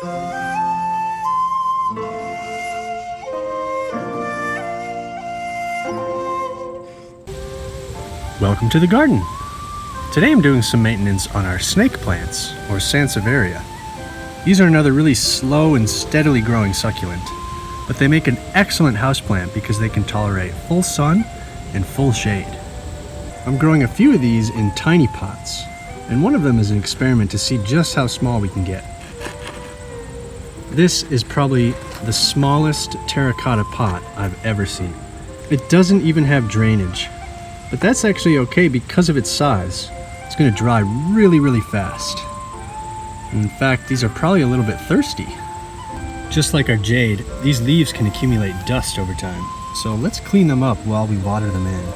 Welcome to the garden. Today I'm doing some maintenance on our snake plants, or Sansevieria. These are another really slow and steadily growing succulent, but they make an excellent houseplant because they can tolerate full sun and full shade. I'm growing a few of these in tiny pots, and one of them is an experiment to see just how small we can get. This is probably the smallest terracotta pot I've ever seen. It doesn't even have drainage. But that's actually okay because of its size. It's going to dry really fast. In fact, these are probably a little bit thirsty. Just like our jade, these leaves can accumulate dust over time. So let's clean them up while we water them in.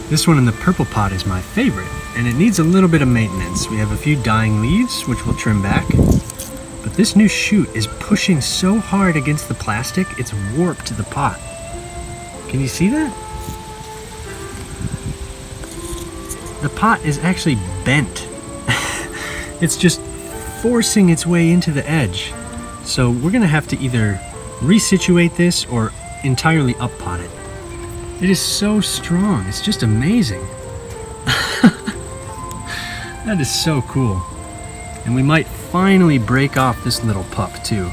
This one in the purple pot is my favorite, and it needs a little bit of maintenance. We have a few dying leaves, which we'll trim back. But this new shoot is pushing so hard against the plastic, it's warped the pot. Can you see that? The pot is actually bent. It's just forcing its way into the edge. So we're gonna have to either resituate this or entirely up-pot it. It is so strong, it's just amazing. That is so cool. And we might finally break off this little pup too.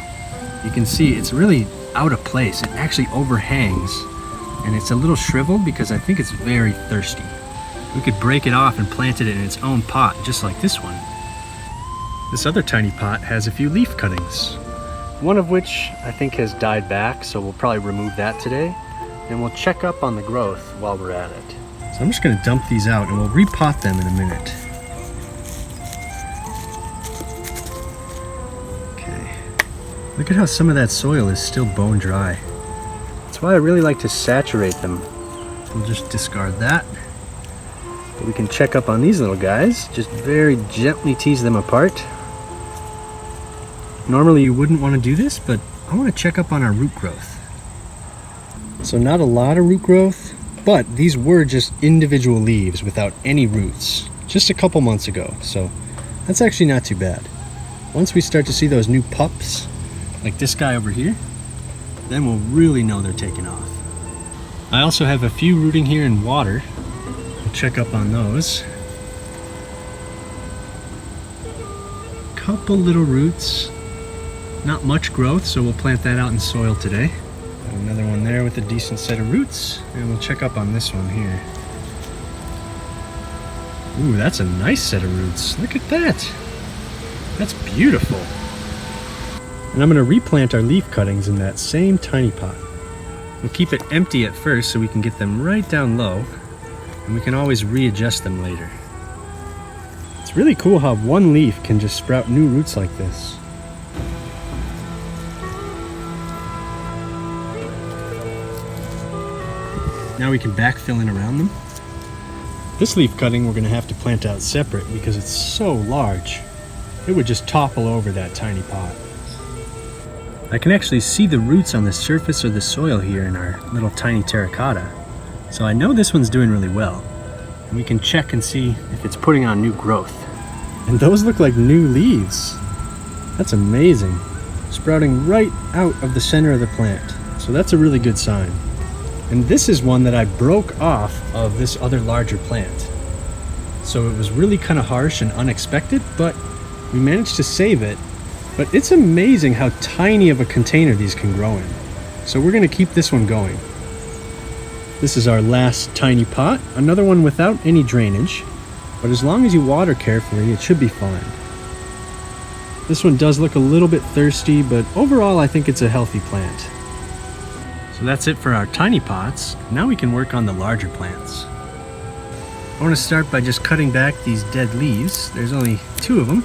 You can see it's really out of place. It actually overhangs, and it's a little shriveled because I think it's very thirsty. We could break it off and plant it in its own pot, just like this one. This other tiny pot has a few leaf cuttings, one of which I think has died back, so we'll probably remove that today. And we'll check up on the growth while we're at it. So I'm just going to dump these out and we'll repot them in a minute. Okay. Look at how some of that soil is still bone dry. That's why I really like to saturate them. We'll just discard that. But we can check up on these little guys. Just very gently tease them apart. Normally you wouldn't want to do this, but I want to check up on our root growth. So not a lot of root growth, but these were just individual leaves without any roots just a couple months ago, so that's actually not too bad. Once we start to see those new pups, like this guy over here, then we'll really know they're taking off. I also have a few rooting here in water. We'll check up on those. Couple little roots, not much growth, so we'll plant that out in soil today. Another one there with a decent set of roots, and we'll check up on this one here. Ooh, that's a nice set of roots. Look at that. That's beautiful. And I'm going to replant our leaf cuttings in that same tiny pot. We'll keep it empty at first so we can get them right down low, and we can always readjust them later. It's really cool how one leaf can just sprout new roots like this. Now we can backfill in around them. This leaf cutting we're going to have to plant out separate because it's so large. It would just topple over that tiny pot. I can actually see the roots on the surface of the soil here in our little tiny terracotta. So I know this one's doing really well. And we can check and see if it's putting on new growth. And those look like new leaves. That's amazing. Sprouting right out of the center of the plant. So that's a really good sign. And this is one that I broke off of this other larger plant. So it was really kind of harsh and unexpected, but we managed to save it. But it's amazing how tiny of a container these can grow in. So we're going to keep this one going. This is our last tiny pot, another one without any drainage, but as long as you water carefully, it should be fine. This one does look a little bit thirsty, but overall I think it's a healthy plant. So that's it for our tiny pots. Now we can work on the larger plants. I want to start by just cutting back these dead leaves. There's only 2 of them.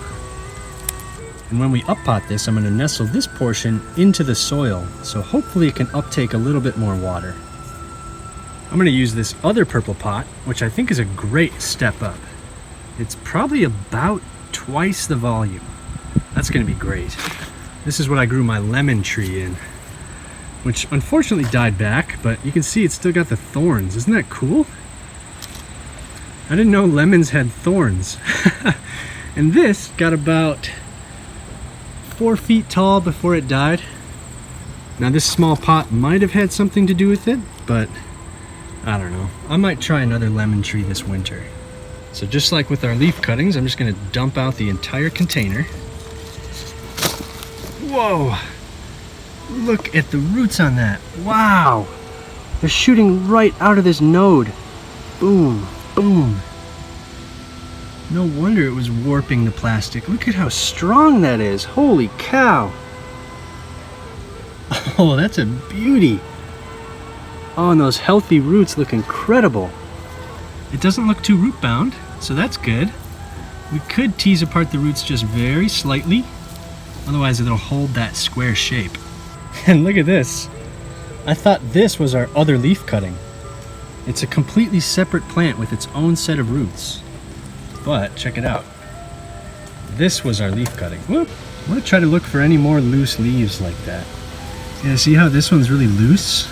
And when we up-pot this, I'm going to nestle this portion into the soil, so hopefully it can uptake a little bit more water. I'm going to use this other purple pot, which I think is a great step up. It's probably about twice the volume. That's going to be great. This is what I grew my lemon tree in. which unfortunately died back, but you can see it's still got the thorns. Isn't that cool? I didn't know lemons had thorns. And this got about 4 feet tall before it died. Now this small pot might have had something to do with it, but I don't know. I might try another lemon tree this winter. So just like with our leaf cuttings, I'm just gonna dump out the entire container. Whoa! Look at the roots on that. Wow! They're shooting right out of this node. Boom, boom. No wonder it was warping the plastic. Look at how strong that is. Holy cow! Oh, that's a beauty. Oh, and those healthy roots look incredible. It doesn't look too root bound, so that's good. We could tease apart the roots just very slightly, otherwise it'll hold that square shape. And look at this. I thought this was our other leaf cutting. It's a completely separate plant with its own set of roots. But check it out. This was our leaf cutting. Whoop. I'm gonna try to look for any more loose leaves like that. Yeah, see how this one's really loose?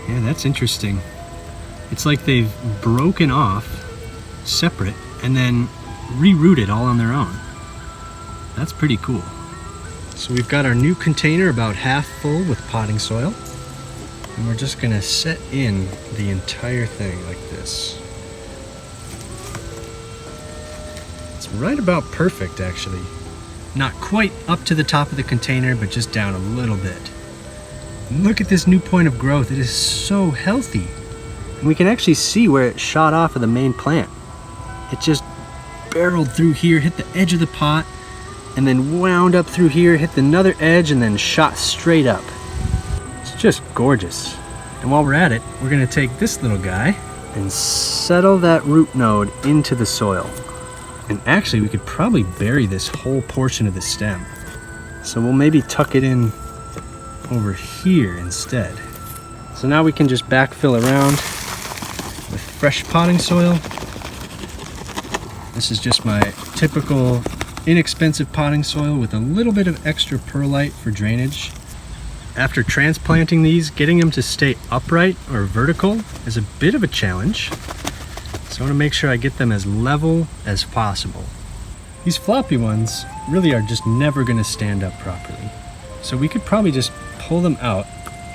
Yeah, that's interesting. It's like they've broken off, separate, and then rerooted all on their own. That's pretty cool. So we've got our new container about half full with potting soil. And we're just gonna set in the entire thing like this. It's right about perfect, actually. Not quite up to the top of the container, but just down a little bit. And look at this new point of growth. It is so healthy. And we can actually see where it shot off of the main plant. It just barreled through here, hit the edge of the pot, and then wound up through here, hit another edge, and then shot straight up. It's just gorgeous. And while we're at it, we're gonna take this little guy and settle that root node into the soil. And actually, we could probably bury this whole portion of the stem. So we'll maybe tuck it in over here instead. So now we can just backfill around with fresh potting soil. This is just my typical inexpensive potting soil with a little bit of extra perlite for drainage. After transplanting these, getting them to stay upright or vertical is a bit of a challenge. So I want to make sure I get them as level as possible. These floppy ones really are just never going to stand up properly. So we could probably just pull them out.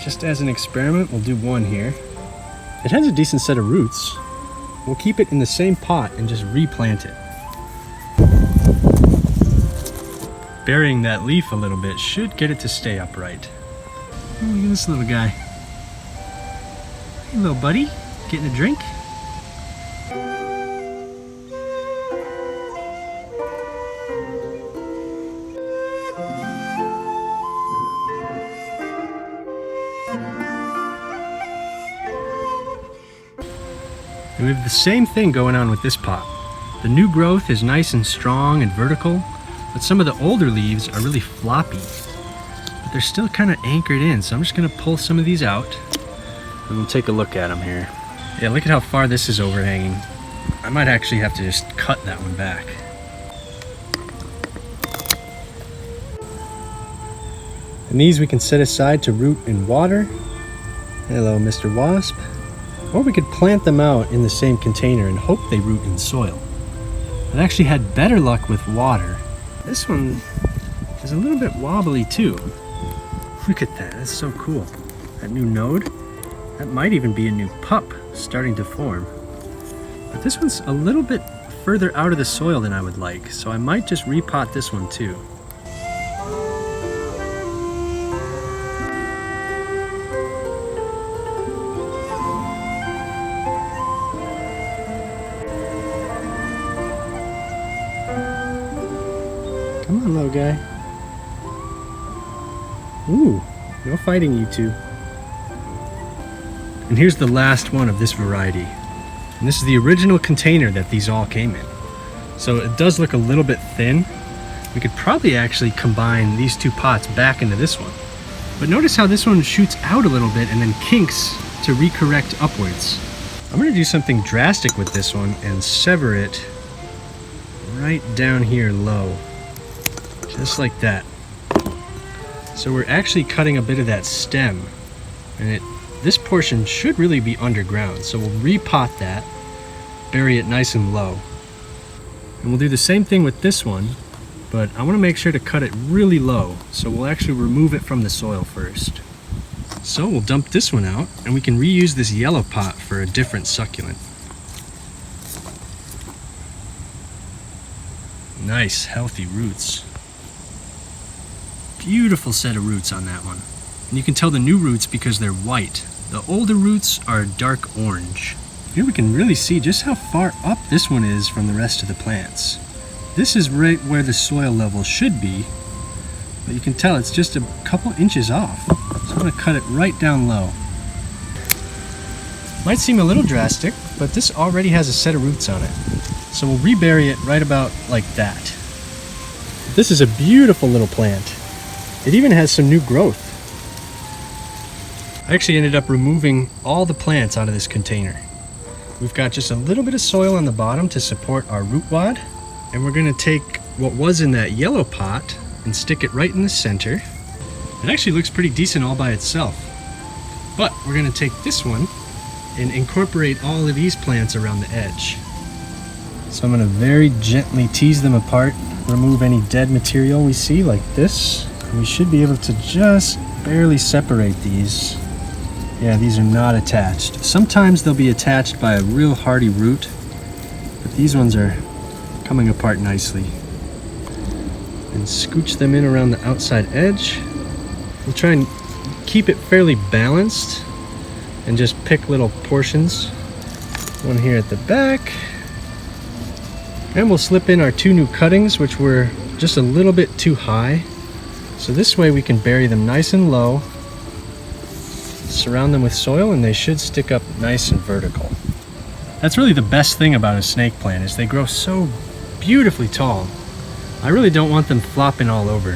Just as an experiment, we'll do one here. It has a decent set of roots. We'll keep it in the same pot and just replant it. Burying that leaf a little bit should get it to stay upright. Oh, look at this little guy. Hey, little buddy, getting a drink? And we have the same thing going on with this pot. The new growth is nice and strong and vertical, but some of the older leaves are really floppy. But they're still kind of anchored in, so I'm just gonna pull some of these out and we'll take a look at them here. Yeah, look at how far this is overhanging. I might actually have to just cut that one back. And these we can set aside to root in water. Hello, Mr. Wasp. Or we could plant them out in the same container and hope they root in soil. I've actually had better luck with water. This one is a little bit wobbly too. Look at that, that's so cool. That new node, that might even be a new pup starting to form. But this one's a little bit further out of the soil than I would like, so I might just repot this one too. Come on, little guy. Ooh, no fighting, you two. And here's the last one of this variety. And this is the original container that these all came in. So it does look a little bit thin. We could probably actually combine these two pots back into this one. But notice how this one shoots out a little bit and then kinks to recorrect upwards. I'm gonna do something drastic with this one and sever it right down here low. Just like that. So we're actually cutting a bit of that stem, and this portion should really be underground. So we'll repot that, bury it nice and low. And we'll do the same thing with this one, but I want to make sure to cut it really low. So we'll actually remove it from the soil first. So we'll dump this one out, and we can reuse this yellow pot for a different succulent. Nice, healthy roots. Beautiful set of roots on that one. And you can tell the new roots because they're white. The older roots are dark orange. Here we can really see just how far up this one is from the rest of the plants. This is right where the soil level should be, but you can tell it's just a couple inches off. So I'm going to cut it right down low. Might seem a little drastic, but this already has a set of roots on it. So we'll rebury it right about like that. This is a beautiful little plant. It even has some new growth. I actually ended up removing all the plants out of this container. We've got just a little bit of soil on the bottom to support our root wad, and we're going to take what was in that yellow pot and stick it right in the center. It actually looks pretty decent all by itself. But we're going to take this one and incorporate all of these plants around the edge. So I'm going to very gently tease them apart, remove any dead material we see like this. And we should be able to just barely separate these. Yeah, these are not attached. Sometimes they'll be attached by a real hardy root, but these ones are coming apart nicely. And scooch them in around the outside edge. We'll try and keep it fairly balanced and just pick little portions. One here at the back. And we'll slip in our two new cuttings, which were just a little bit too high. So this way we can bury them nice and low, surround them with soil, and they should stick up nice and vertical. That's really the best thing about a snake plant, is they grow so beautifully tall. I really don't want them flopping all over.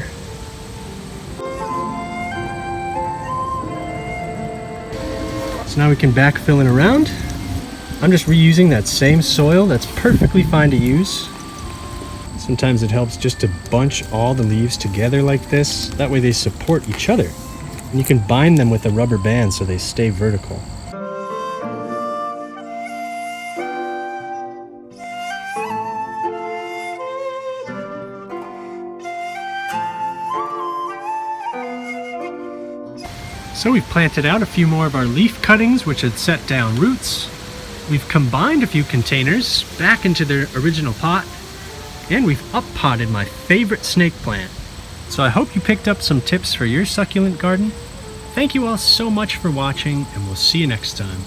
So now we can backfill it around. I'm just reusing that same soil. That's perfectly fine to use. Sometimes it helps just to bunch all the leaves together like this. That way they support each other. And you can bind them with a rubber band so they stay vertical. So we've planted out a few more of our leaf cuttings, which had set down roots. We've combined a few containers back into their original pot, and we've up-potted my favorite snake plant. So I hope you picked up some tips for your succulent garden. Thank you all so much for watching, and we'll see you next time.